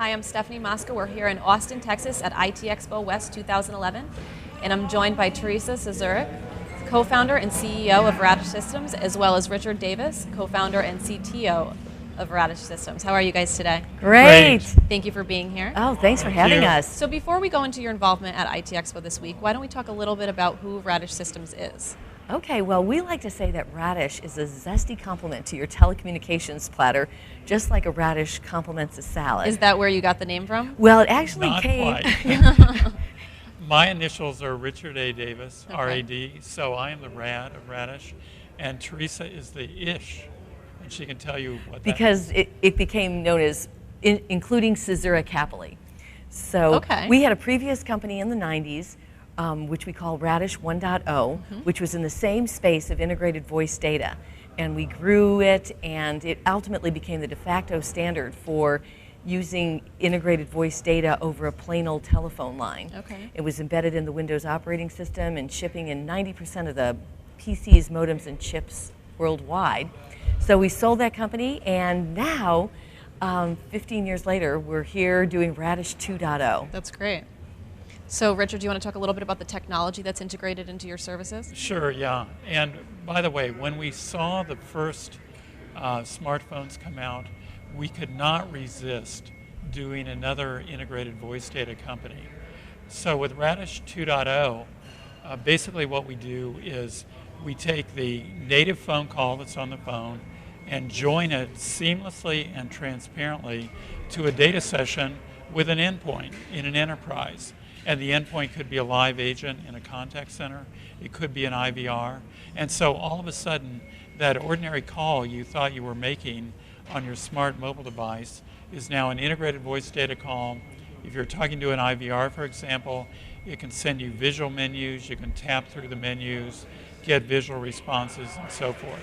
Hi, I'm Stefanie Mosca. We're here in Austin, Texas at IT Expo West 2011, and I'm joined by Teresa Szurek, co-founder and CEO of Radish Systems, as well as Richard Davis, co-founder and CTO of Radish Systems. How are you guys today? Great. Thank you for being here. Oh, thanks for having us. So before we go into your involvement at IT Expo this week, why don't we talk a little bit about who Radish Systems is? Okay, well, we like to say that radish is a zesty complement to your telecommunications platter, just like a radish complements a salad. Is that where you got the name from? Well, it actually Not came... quite. My initials are Richard A. Davis, Okay. R-A-D, so I am the Rad of Radish, and Teresa is the Ish, and she can tell you what that because it became known as including Szurek happily. So Okay. we had a previous company in the 90s, which we call Radish 1.0, which was in the same space of integrated voice data. And we grew it, and it ultimately became the de facto standard for using integrated voice data over a plain old telephone line. Okay. It was embedded in the Windows operating system and shipping in 90% of the PCs, modems, and chips worldwide. So we sold that company, and now, 15 years later, we're here doing Radish 2.0. That's great. So Richard, do you want to talk a little bit about the technology that's integrated into your services? Sure, yeah. And by the way, when we saw the first smartphones come out, we could not resist doing another integrated voice data company. So with Radish 2.0, basically what we do is we take the native phone call that's on the phone and join it seamlessly and transparently to a data session with an endpoint in an enterprise. And the endpoint could be a live agent in a contact center. It could be an IVR. And so all of a sudden, that ordinary call you thought you were making on your smart mobile device is now an integrated voice data call. If you're talking to an IVR, for example, it can send you visual menus. You can tap through the menus, get visual responses, and so forth.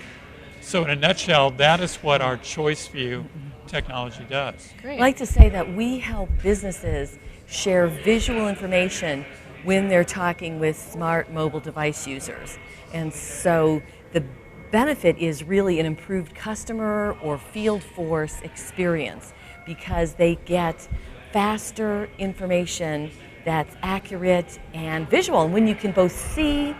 So in a nutshell, that is what our Choice View technology does. Great. I like to say that we help businesses share visual information when they're talking with smart mobile device users. And so the benefit is really an improved customer or field force experience because they get faster information that's accurate and visual. And when you can both see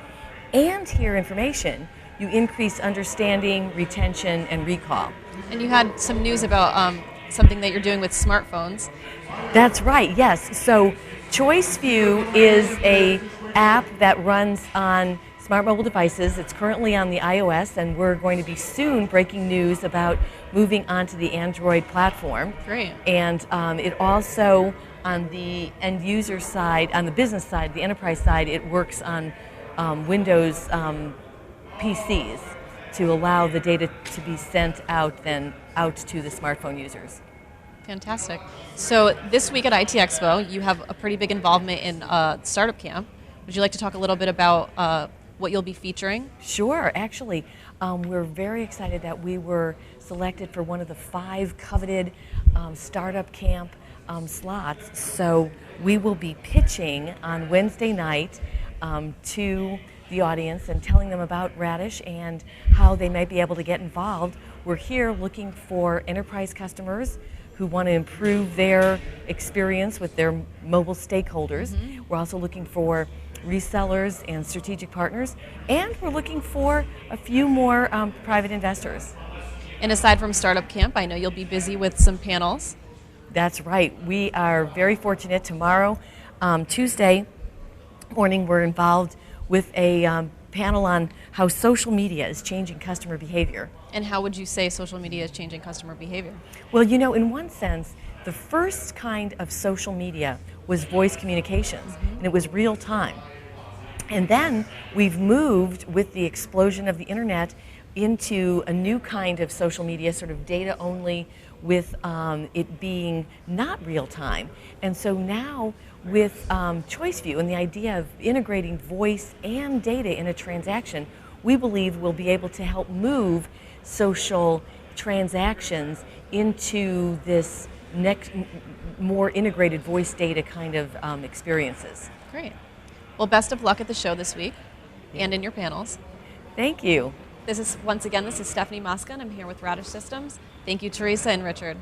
and hear information, you increase understanding, retention, and recall. And you had some news about something that you're doing with smartphones. That's right, yes. So Choice View is an app that runs on smart mobile devices. It's currently on the iOS, and we're going to be soon breaking news about moving onto the Android platform. Great. And it also, on the end user side, on the business side, the enterprise side, it works on Windows PCs to allow the data to be sent out to the smartphone users. Fantastic. So this week at IT Expo, you have a pretty big involvement in Startup Camp. Would you like to talk a little bit about what you'll be featuring? Sure. Actually, we're very excited that we were selected for one of the 5 coveted Startup Camp slots. So we will be pitching on Wednesday night to the audience and telling them about Radish and how they might be able to get involved. We're here looking for enterprise customers who want to improve their experience with their mobile stakeholders. We're also looking for resellers and strategic partners, and we're looking for a few more private investors. And aside from Startup Camp, I know you'll be busy with some panels. That's right. We are very fortunate. Tomorrow, Tuesday morning, we're involved with a panel on how social media is changing customer behavior. And how would you say social media is changing customer behavior? Well, you know, in one sense, the first kind of social media was voice communications, and it was real time. And then we've moved with the explosion of the internet into a new kind of social media, sort of data only, with it being not real time. And so now with Choice View and the idea of integrating voice and data in a transaction, we believe we'll be able to help move social transactions into this next more integrated voice data kind of experiences. Great. Well, best of luck at the show this week and in your panels. Thank you. This is Stefanie Mosca, and I'm here with Radish Systems. Thank you, Teresa and Richard.